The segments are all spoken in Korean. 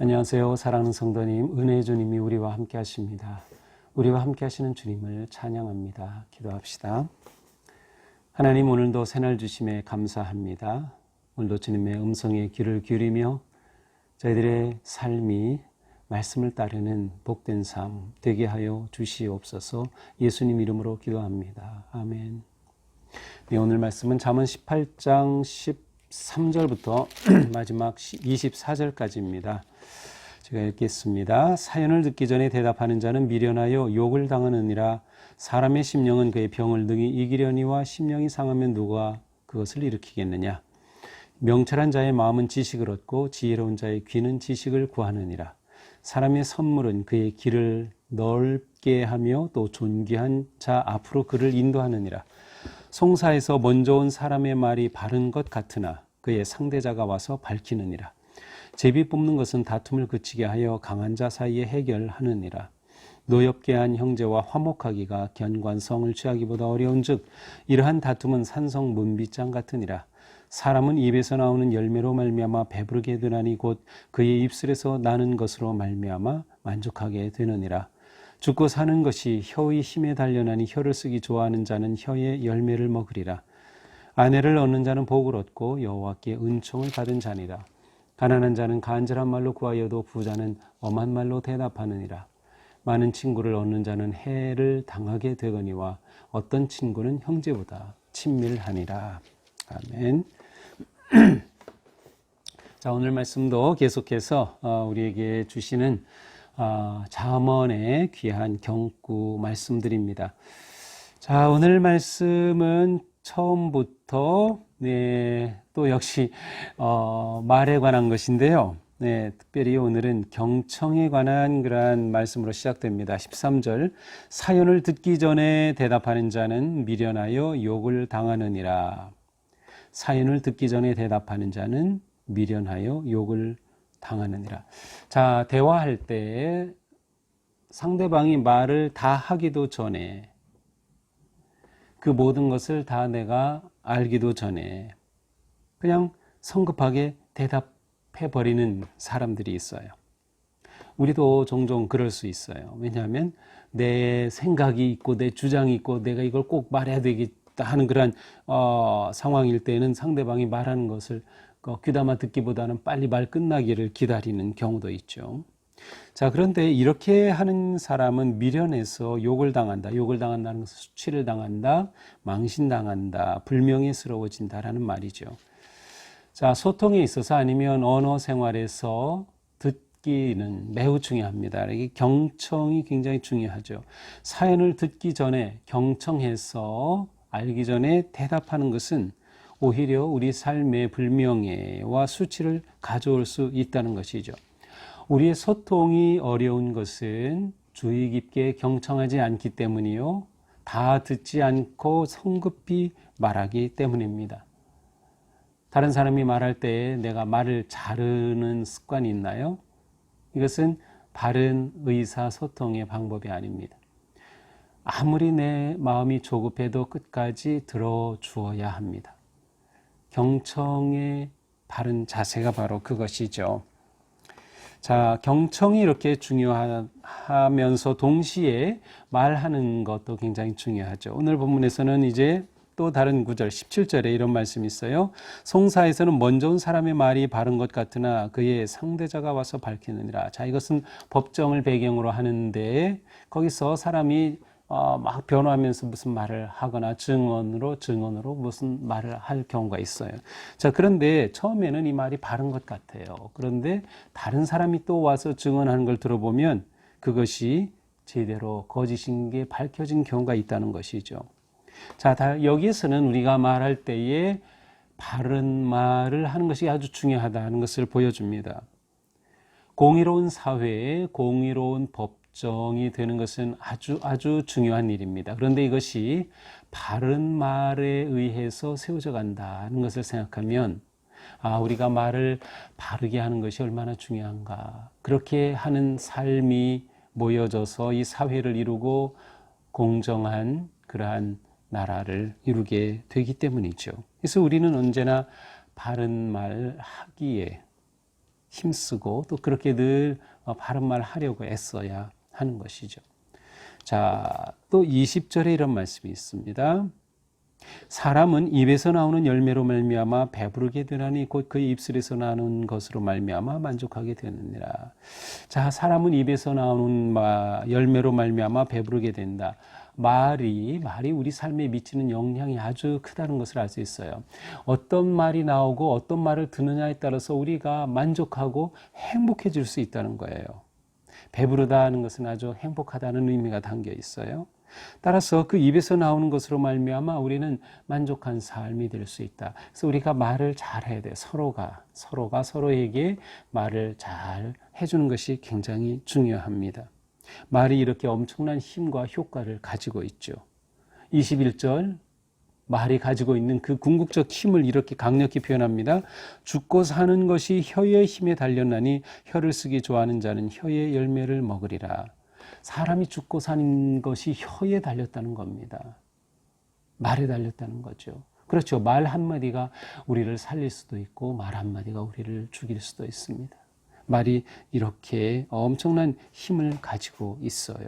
안녕하세요. 사랑하는 성도님, 은혜의 주님이 우리와 함께 하십니다. 우리와 함께 하시는 주님을 찬양합니다. 기도합시다. 하나님, 오늘도 새날 주심에 감사합니다. 오늘도 주님의 음성에 귀를 기울이며 저희들의 삶이 말씀을 따르는 복된 삶 되게 하여 주시옵소서. 예수님 이름으로 기도합니다. 아멘. 네, 오늘 말씀은 잠언 18장 13절부터 마지막 24절까지입니다. 제가 읽겠습니다. 사연을 듣기 전에 대답하는 자는 미련하여 욕을 당하느니라. 사람의 심령은 그의 병을 능히 이기려니와 심령이 상하면 누가 그것을 일으키겠느냐. 명철한 자의 마음은 지식을 얻고 지혜로운 자의 귀는 지식을 구하느니라. 사람의 선물은 그의 길을 넓게 하며 또 존귀한 자 앞으로 그를 인도하느니라. 송사에서 먼저 온 사람의 말이 바른 것 같으나 그의 상대자가 와서 밝히느니라. 제비 뽑는 것은 다툼을 그치게 하여 강한 자 사이에 해결하느니라. 노엽게 한 형제와 화목하기가 견관성을 취하기보다 어려운즉 이러한 다툼은 산성 문빗장 같으니라. 사람은 입에서 나오는 열매로 말미암아 배부르게 되나니 곧 그의 입술에서 나는 것으로 말미암아 만족하게 되느니라. 죽고 사는 것이 혀의 힘에 달려나니 혀를 쓰기 좋아하는 자는 혀의 열매를 먹으리라. 아내를 얻는 자는 복을 얻고 여호와께 은총을 받은 자니라. 가난한 자는 간절한 말로 구하여도 부자는 엄한 말로 대답하느니라. 많은 친구를 얻는 자는 해를 당하게 되거니와 어떤 친구는 형제보다 친밀하니라. 아멘. 자, 오늘 말씀도 계속해서 우리에게 주시는 잠언의 귀한 경구 말씀드립니다. 자, 오늘 말씀은 처음부터 또 역시 말에 관한 것인데요. 특별히 오늘은 경청에 관한 그러한 말씀으로 시작됩니다. 13절, 사연을 듣기 전에 대답하는 자는 미련하여 욕을 당하느니라. 사연을 듣기 전에 대답하는 자는 미련하여 욕을 당하느니라. 자, 대화할 때 상대방이 말을 다 하기도 전에, 그 모든 것을 다 내가 알기도 전에 그냥 성급하게 대답해버리는 사람들이 있어요. 우리도 종종 그럴 수 있어요. 왜냐하면 내 생각이 있고 내 주장이 있고 내가 이걸 꼭 말해야 되겠다 하는 그런 상황일 때는 상대방이 말하는 것을 귀담아 듣기보다는 빨리 말 끝나기를 기다리는 경우도 있죠. 자, 그런데 이렇게 하는 사람은 미련해서 욕을 당한다. 욕을 당한다는 것은 수치를 당한다, 망신당한다, 불명예스러워진다라는 말이죠. 자, 소통에 있어서 아니면 언어 생활에서 듣기는 매우 중요합니다. 이게 경청이 굉장히 중요하죠. 사연을 듣기 전에 경청해서 알기 전에 대답하는 것은 오히려 우리 삶의 불명예와 수치를 가져올 수 있다는 것이죠. 우리의 소통이 어려운 것은 주의 깊게 경청하지 않기 때문이요. 다 듣지 않고 성급히 말하기 때문입니다. 다른 사람이 말할 때 내가 말을 자르는 습관이 있나요? 이것은 바른 의사소통의 방법이 아닙니다. 아무리 내 마음이 조급해도 끝까지 들어주어야 합니다. 경청의 바른 자세가 바로 그것이죠. 자, 경청이 이렇게 중요하면서 동시에 말하는 것도 굉장히 중요하죠. 오늘 본문에서는 이제 또 다른 구절 17절에 이런 말씀이 있어요. 송사에서는 먼저 온 사람의 말이 바른 것 같으나 그의 상대자가 와서 밝히느니라. 자, 이것은 법정을 배경으로 하는데 거기서 사람이 막 변호하면서 무슨 말을 하거나 증언으로 무슨 말을 할 경우가 있어요. 자, 그런데 처음에는 이 말이 바른 것 같아요. 그런데 다른 사람이 또 와서 증언하는 걸 들어보면 그것이 제대로 거짓인 게 밝혀진 경우가 있다는 것이죠. 자, 여기에서는 우리가 말할 때에 바른 말을 하는 것이 아주 중요하다는 것을 보여줍니다. 공의로운 사회에 공의로운 법정이 되는 것은 아주 중요한 일입니다. 그런데 이것이 바른 말에 의해서 세워져 간다는 것을 생각하면 우리가 말을 바르게 하는 것이 얼마나 중요한가. 그렇게 하는 삶이 모여져서 이 사회를 이루고 공정한 그러한 나라를 이루게 되기 때문이죠. 그래서 우리는 언제나 바른 말 하기에 힘쓰고 또 그렇게 늘 바른 말 하려고 애써야 하는 것이죠. 자, 또 20절에 이런 말씀이 있습니다. 사람은 입에서 나오는 열매로 말미암아 배부르게 되나니 곧 그의 입술에서 나오는 것으로 말미암아 만족하게 되느니라. 자, 사람은 입에서 나오는 열매로 말미암아 배부르게 된다. 말이 우리 삶에 미치는 영향이 아주 크다는 것을 알 수 있어요. 어떤 말이 나오고 어떤 말을 듣느냐에 따라서 우리가 만족하고 행복해질 수 있다는 거예요. 배부르다 하는 것은 아주 행복하다는 의미가 담겨 있어요. 따라서 그 입에서 나오는 것으로 말미암아 우리는 만족한 삶이 될 수 있다. 그래서 우리가 말을 잘 해야 돼요. 서로가 서로에게 말을 잘 해주는 것이 굉장히 중요합니다. 말이 이렇게 엄청난 힘과 효과를 가지고 있죠. 21절 말이 가지고 있는 그 궁극적 힘을 이렇게 강력히 표현합니다. 죽고 사는 것이 혀의 힘에 달렸나니 혀를 쓰기 좋아하는 자는 혀의 열매를 먹으리라. 사람이 죽고 사는 것이 혀에 달렸다는 겁니다. 말에 달렸다는 거죠. 그렇죠. 말 한마디가 우리를 살릴 수도 있고 말 한마디가 우리를 죽일 수도 있습니다. 말이 이렇게 엄청난 힘을 가지고 있어요.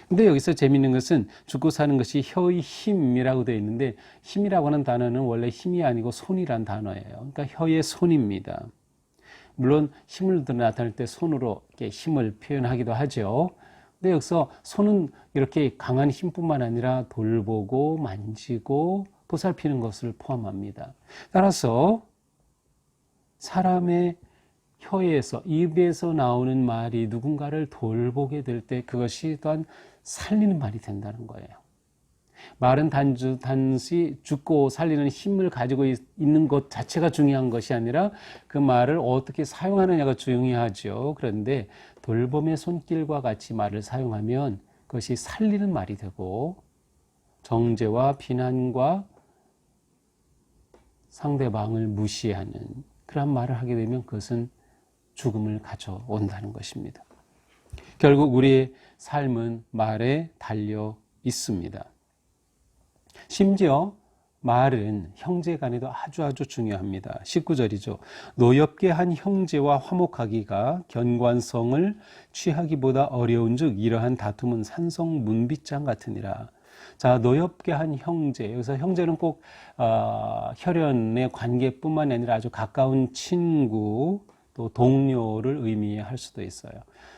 근데 여기서 재미있는 것은 죽고 사는 것이 혀의 힘이라고 되어 있는데 힘이라고 하는 단어는 원래 힘이 아니고 손이란 단어예요. 그러니까 혀의 손입니다. 물론 힘을 나타낼 때 손으로 이렇게 힘을 표현하기도 하죠. 근데 여기서 손은 이렇게 강한 힘뿐만 아니라 돌보고 만지고 보살피는 것을 포함합니다. 따라서 사람의 혀에서 입에서 나오는 말이 누군가를 돌보게 될 때 그것이 또한 살리는 말이 된다는 거예요. 말은 단지 죽고 살리는 힘을 가지고 있는 것 자체가 중요한 것이 아니라 그 말을 어떻게 사용하느냐가 중요하죠. 그런데 돌봄의 손길과 같이 말을 사용하면 그것이 살리는 말이 되고 정죄와 비난과 상대방을 무시하는 그런 말을 하게 되면 그것은 죽음을 가져온다는 것입니다. 결국 우리의 삶은 말에 달려 있습니다. 심지어 말은 형제 간에도 아주 중요합니다. 19절이죠. 노엽게 한 형제와 화목하기가 견관성을 취하기보다 어려운즉 이러한 다툼은 산성 문빗장 같으니라. 자, 노엽게 한 형제. 여기서 형제는 꼭 혈연의 관계뿐만 아니라 아주 가까운 친구 또 동료를 의미할 수도 있어요.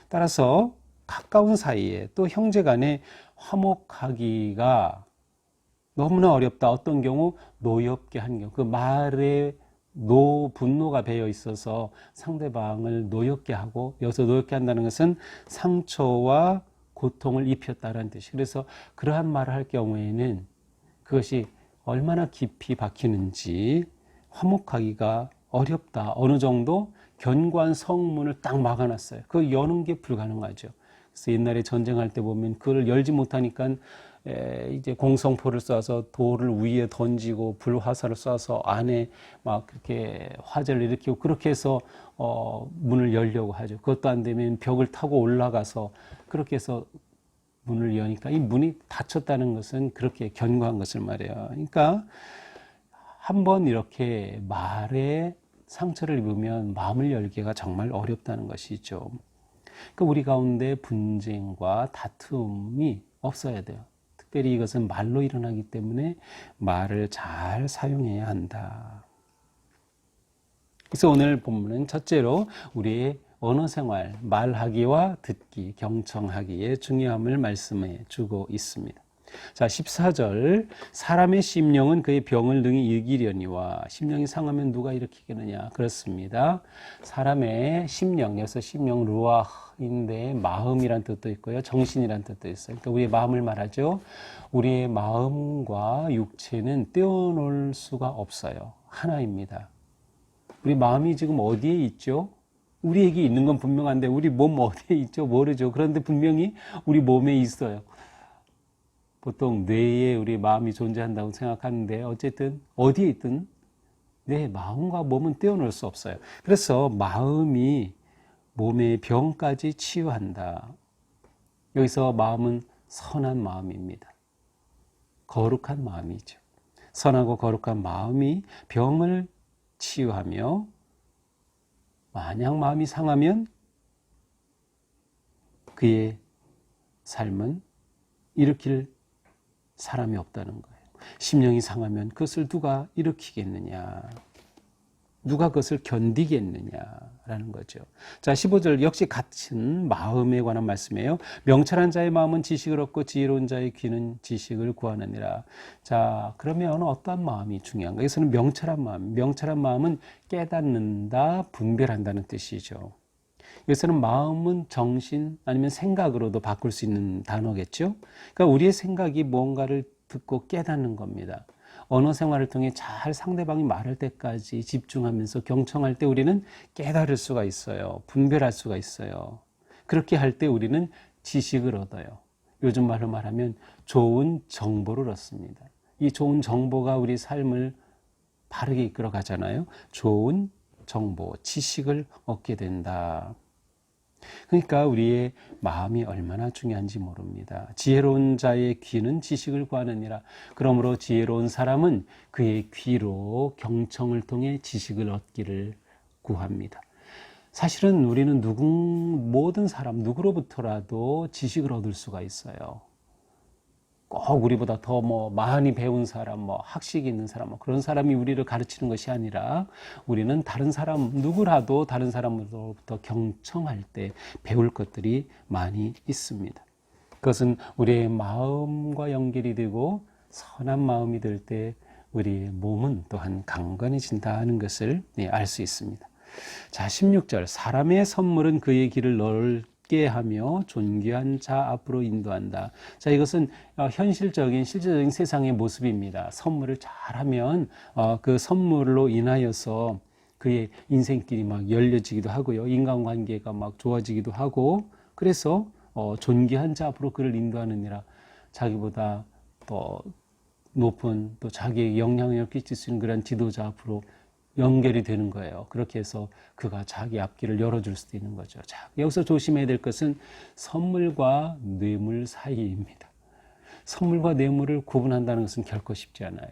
따라서 가까운 사이에 또 형제 간에 화목하기가 너무나 어렵다. 어떤 경우 노엽게 한 경우 그 말에 분노가 배어 있어서 상대방을 노엽게 하고 여기서 노엽게 한다는 것은 상처와 고통을 입혔다는 뜻이. 그래서 그러한 말을 할 경우에는 그것이 얼마나 깊이 박히는지 화목하기가 어렵다. 어느 정도 견고한 성문을 딱 막아놨어요. 그 여는 게 불가능하죠. 그래서 옛날에 전쟁할 때 보면 그걸 열지 못하니까 이제 공성포를 쏴서 돌을 위에 던지고 불화살을 쏴서 안에 막 그렇게 화재를 일으키고 그렇게 해서 문을 열려고 하죠. 그것도 안 되면 벽을 타고 올라가서 그렇게 해서 문을 여니까 이 문이 닫혔다는 것은 그렇게 견고한 것을 말해요. 그러니까 한번 이렇게 말에 상처를 입으면 마음을 열기가 정말 어렵다는 것이죠. 그러니까 우리 가운데 분쟁과 다툼이 없어야 돼요. 특별히 이것은 말로 일어나기 때문에 말을 잘 사용해야 한다. 그래서 오늘 본문은 첫째로 우리의 언어 생활, 말하기와 듣기, 경청하기의 중요함을 말씀해 주고 있습니다. 자, 14절 사람의 심령은 그의 병을 능히 이기려니와 심령이 상하면 누가 일으키겠느냐. 그렇습니다. 사람의 심령, 여기서 심령 루아흐인데 마음이란 뜻도 있고요. 정신이란 뜻도 있어요. 그러니까 우리의 마음을 말하죠. 우리의 마음과 육체는 떼어놓을 수가 없어요. 하나입니다. 우리 마음이 지금 어디에 있죠? 우리에게 있는 건 분명한데 우리 몸 어디에 있죠? 모르죠. 그런데 분명히 우리 몸에 있어요. 보통 뇌에 우리 마음이 존재한다고 생각하는데 어쨌든 어디에 있든 내 마음과 몸은 떼어놓을 수 없어요. 그래서 마음이 몸의 병까지 치유한다. 여기서 마음은 선한 마음입니다. 거룩한 마음이죠. 선하고 거룩한 마음이 병을 치유하며 만약 마음이 상하면 그의 삶은 일으킬 사람이 없다는 거예요. 심령이 상하면 그것을 누가 일으키겠느냐? 누가 그것을 견디겠느냐라는 거죠. 자, 15절 역시 같은 마음에 관한 말씀이에요. 명철한 자의 마음은 지식을 얻고 지혜로운 자의 귀는 지식을 구하느니라. 자, 그러면 어떠한 마음이 중요한가? 여기서는 명철한 마음. 명철한 마음은 깨닫는다, 분별한다는 뜻이죠. 여기서는 마음은 정신 아니면 생각으로도 바꿀 수 있는 단어겠죠. 그러니까 우리의 생각이 뭔가를 듣고 깨닫는 겁니다. 언어 생활을 통해 잘 상대방이 말할 때까지 집중하면서 경청할 때 우리는 깨달을 수가 있어요. 분별할 수가 있어요. 그렇게 할 때 우리는 지식을 얻어요. 요즘 말로 말하면 좋은 정보를 얻습니다. 이 좋은 정보가 우리 삶을 바르게 이끌어 가잖아요. 좋은 정보, 지식을 얻게 된다. 그러니까 우리의 마음이 얼마나 중요한지 모릅니다. 지혜로운 자의 귀는 지식을 구하느니라. 그러므로 지혜로운 사람은 그의 귀로 경청을 통해 지식을 얻기를 구합니다. 사실은 우리는 모든 사람 누구로부터라도 지식을 얻을 수가 있어요. 꼭 우리보다 더 많이 배운 사람, 학식이 있는 사람, 그런 사람이 우리를 가르치는 것이 아니라 우리는 다른 사람, 누구라도 다른 사람으로부터 경청할 때 배울 것들이 많이 있습니다. 그것은 우리의 마음과 연결이 되고 선한 마음이 될 때 우리의 몸은 또한 강건해진다는 것을 알 수 있습니다. 자, 16절. 사람의 선물은 그의 길을 넓게 하며 존귀한 자 앞으로 인도한다. 자, 이것은 실제적인 세상의 모습입니다. 선물을 잘하면 그 선물로 인하여서 그의 인생길이 막 열려지기도 하고요. 인간관계가 막 좋아지기도 하고, 그래서 존귀한 자 앞으로 그를 인도하느니라. 자기보다 더 높은 또 자기에게 영향력을 끼칠 수 있는 그런 지도자 앞으로 연결이 되는 거예요. 그렇게 해서 그가 자기 앞길을 열어줄 수도 있는 거죠. 자, 여기서 조심해야 될 것은 선물과 뇌물 사이입니다. 선물과 뇌물을 구분한다는 것은 결코 쉽지 않아요.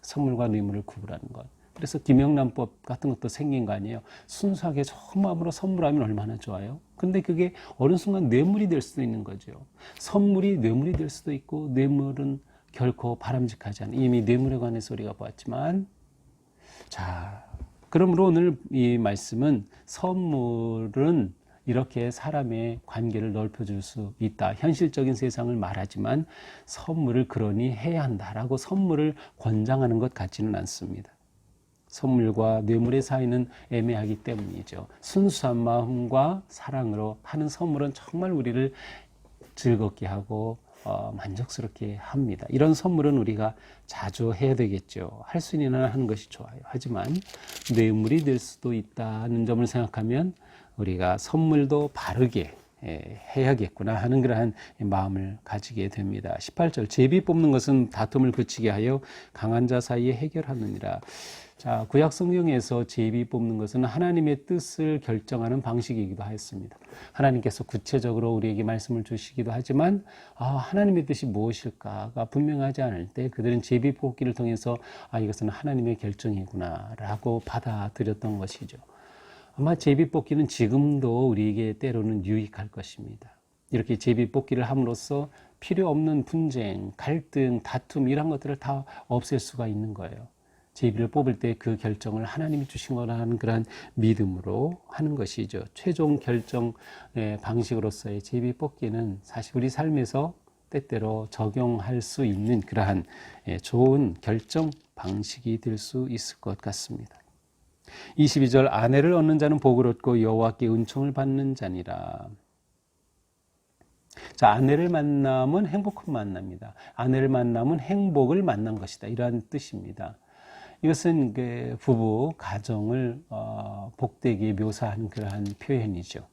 선물과 뇌물을 구분하는 것. 그래서 김영란법 같은 것도 생긴 거 아니에요. 순수하게 좋은 마음으로 선물하면 얼마나 좋아요. 근데 그게 어느 순간 뇌물이 될 수도 있는 거죠. 선물이 뇌물이 될 수도 있고, 뇌물은 결코 바람직하지 않아요. 이미 뇌물에 관해서 우리가 보았지만, 자, 그러므로 오늘 이 말씀은 선물은 이렇게 사람의 관계를 넓혀줄 수 있다. 현실적인 세상을 말하지만 선물을 그러니 해야 한다라고 선물을 권장하는 것 같지는 않습니다. 선물과 뇌물의 사이는 애매하기 때문이죠. 순수한 마음과 사랑으로 하는 선물은 정말 우리를 즐겁게 하고 만족스럽게 합니다. 이런 선물은 우리가 자주 해야 되겠죠. 할 수 있는 한 하는 것이 좋아요. 하지만 뇌물이 될 수도 있다는 점을 생각하면 우리가 선물도 바르게 해야겠구나 하는 그러한 마음을 가지게 됩니다. 18절 제비 뽑는 것은 다툼을 그치게 하여 강한 자 사이에 해결하느니라. 자, 구약 성경에서 제비 뽑는 것은 하나님의 뜻을 결정하는 방식이기도 하였습니다. 하나님께서 구체적으로 우리에게 말씀을 주시기도 하지만 하나님의 뜻이 무엇일까가 분명하지 않을 때 그들은 제비 뽑기를 통해서 이것은 하나님의 결정이구나 라고 받아들였던 것이죠. 아마 제비 뽑기는 지금도 우리에게 때로는 유익할 것입니다. 이렇게 제비 뽑기를 함으로써 필요 없는 분쟁, 갈등, 다툼 이런 것들을 다 없앨 수가 있는 거예요. 제비를 뽑을 때 그 결정을 하나님이 주신 거라는 그런 믿음으로 하는 것이죠. 최종 결정 방식으로서의 제비 뽑기는 사실 우리 삶에서 때때로 적용할 수 있는 그러한 좋은 결정 방식이 될 수 있을 것 같습니다. 22절 아내를 얻는 자는 복을 얻고 여호와께 은총을 받는 자니라. 자, 아내를 만나면 행복한 만남이다. 아내를 만나면 행복을 만난 것이다. 이러한 뜻입니다. 이것은 그 부부 가정을 복되게 묘사하는 그러한 표현이죠.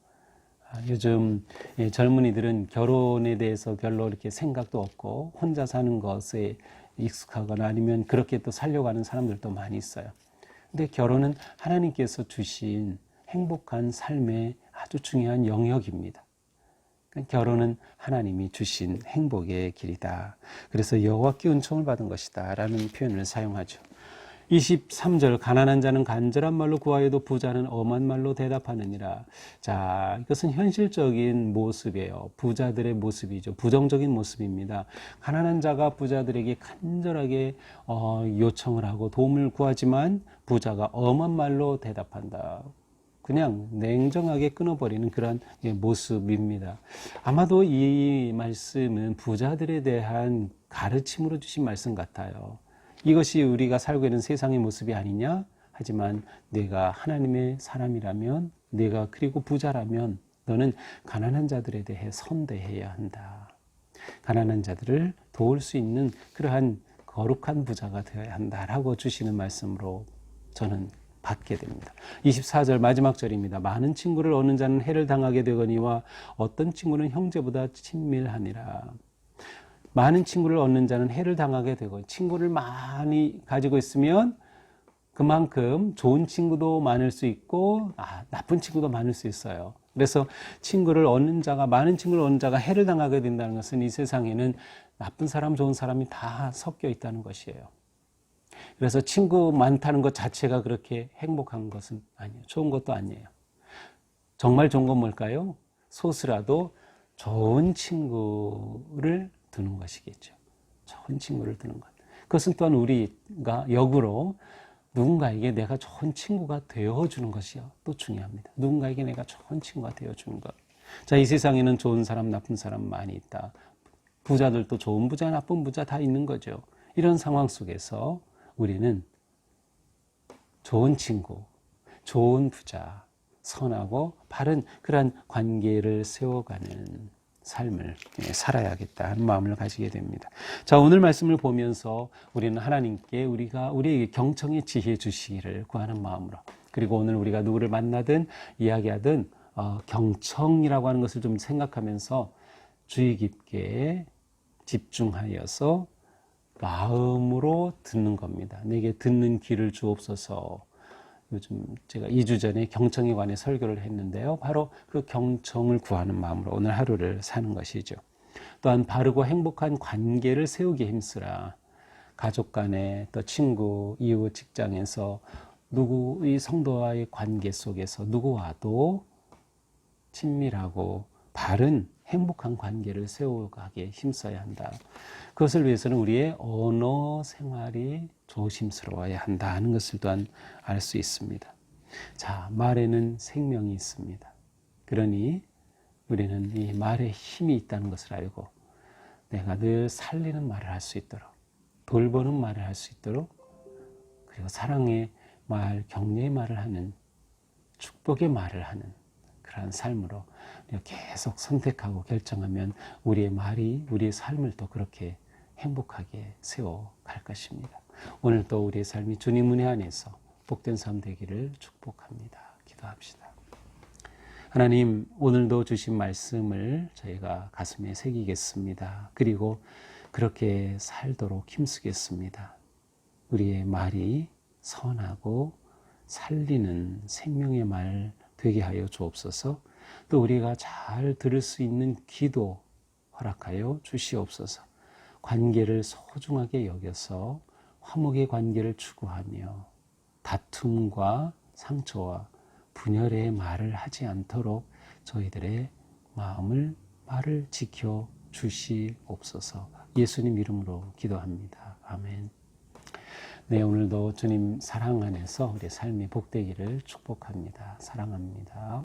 요즘 젊은이들은 결혼에 대해서 별로 이렇게 생각도 없고 혼자 사는 것에 익숙하거나 아니면 그렇게 또 살려고 하는 사람들도 많이 있어요. 근데 결혼은 하나님께서 주신 행복한 삶의 아주 중요한 영역입니다. 결혼은 하나님이 주신 행복의 길이다. 그래서 여호와께 은총을 받은 것이다 라는 표현을 사용하죠. 23절 가난한 자는 간절한 말로 구하여도 부자는 엄한 말로 대답하느니라. 자, 이것은 현실적인 모습이에요. 부자들의 모습이죠. 부정적인 모습입니다. 가난한 자가 부자들에게 간절하게 요청을 하고 도움을 구하지만 부자가 엄한 말로 대답한다. 그냥 냉정하게 끊어버리는 그런 모습입니다. 아마도 이 말씀은 부자들에 대한 가르침으로 주신 말씀 같아요. 이것이 우리가 살고 있는 세상의 모습이 아니냐? 하지만 내가 하나님의 사람이라면, 내가 그리고 부자라면 너는 가난한 자들에 대해 선대해야 한다. 가난한 자들을 도울 수 있는 그러한 거룩한 부자가 되어야 한다라고 주시는 말씀으로 저는 받게 됩니다. 24절 마지막 절입니다. 많은 친구를 얻는 자는 해를 당하게 되거니와 어떤 친구는 형제보다 친밀하니라. 많은 친구를 얻는 자는 해를 당하게 되고, 친구를 많이 가지고 있으면 그만큼 좋은 친구도 많을 수 있고 나쁜 친구도 많을 수 있어요. 그래서 친구를 얻는 자가, 많은 친구를 얻는 자가 해를 당하게 된다는 것은 이 세상에는 나쁜 사람, 좋은 사람이 다 섞여 있다는 것이에요. 그래서 친구 많다는 것 자체가 그렇게 행복한 것은 아니에요. 좋은 것도 아니에요. 정말 좋은 건 뭘까요? 소수라도 좋은 친구를 두는 것이겠죠. 좋은 친구를 두는 것. 그것은 또한 우리가 역으로 누군가에게 내가 좋은 친구가 되어주는 것이 또 중요합니다. 누군가에게 내가 좋은 친구가 되어주는 것. 자, 이 세상에는 좋은 사람, 나쁜 사람 많이 있다. 부자들도 좋은 부자, 나쁜 부자 다 있는 거죠. 이런 상황 속에서 우리는 좋은 친구, 좋은 부자, 선하고 바른 그러한 관계를 세워가는 삶을 살아야겠다 하는 마음을 가지게 됩니다. 자, 오늘 말씀을 보면서 우리는 하나님께 우리에게 경청의 지혜 주시기를 구하는 마음으로, 그리고 오늘 우리가 누구를 만나든 이야기하든 경청이라고 하는 것을 좀 생각하면서 주의 깊게 집중하여서 마음으로 듣는 겁니다. 내게 듣는 귀를 주옵소서. 요즘 제가 2주 전에 경청에 관해 설교를 했는데요. 바로 그 경청을 구하는 마음으로 오늘 하루를 사는 것이죠. 또한 바르고 행복한 관계를 세우기 힘쓰라. 가족 간에, 또 친구, 이웃, 직장에서 누구의 성도와의 관계 속에서 누구와도 친밀하고 바른 행복한 관계를 세워가기에 힘써야 한다. 그것을 위해서는 우리의 언어 생활이 조심스러워야 한다 하는 것을 또한 알 수 있습니다. 자, 말에는 생명이 있습니다. 그러니 우리는 이 말에 힘이 있다는 것을 알고 내가 늘 살리는 말을 할 수 있도록, 돌보는 말을 할 수 있도록, 그리고 사랑의 말, 격려의 말을 하는, 축복의 말을 하는 그러한 삶으로 계속 선택하고 결정하면 우리의 말이 우리의 삶을 또 그렇게 행복하게 세워갈 것입니다. 오늘 또 우리의 삶이 주님 은혜 안에서 복된 삶 되기를 축복합니다. 기도합시다. 하나님, 오늘도 주신 말씀을 저희가 가슴에 새기겠습니다. 그리고 그렇게 살도록 힘쓰겠습니다. 우리의 말이 선하고 살리는 생명의 말 되게 하여 주옵소서. 또 우리가 잘 들을 수 있는 귀도 허락하여 주시옵소서. 관계를 소중하게 여겨서 화목의 관계를 추구하며 다툼과 상처와 분열의 말을 하지 않도록 저희들의 말을 지켜 주시옵소서. 예수님 이름으로 기도합니다. 아멘. 네, 오늘도 주님 사랑 안에서 우리 삶이 복되기를 축복합니다. 사랑합니다.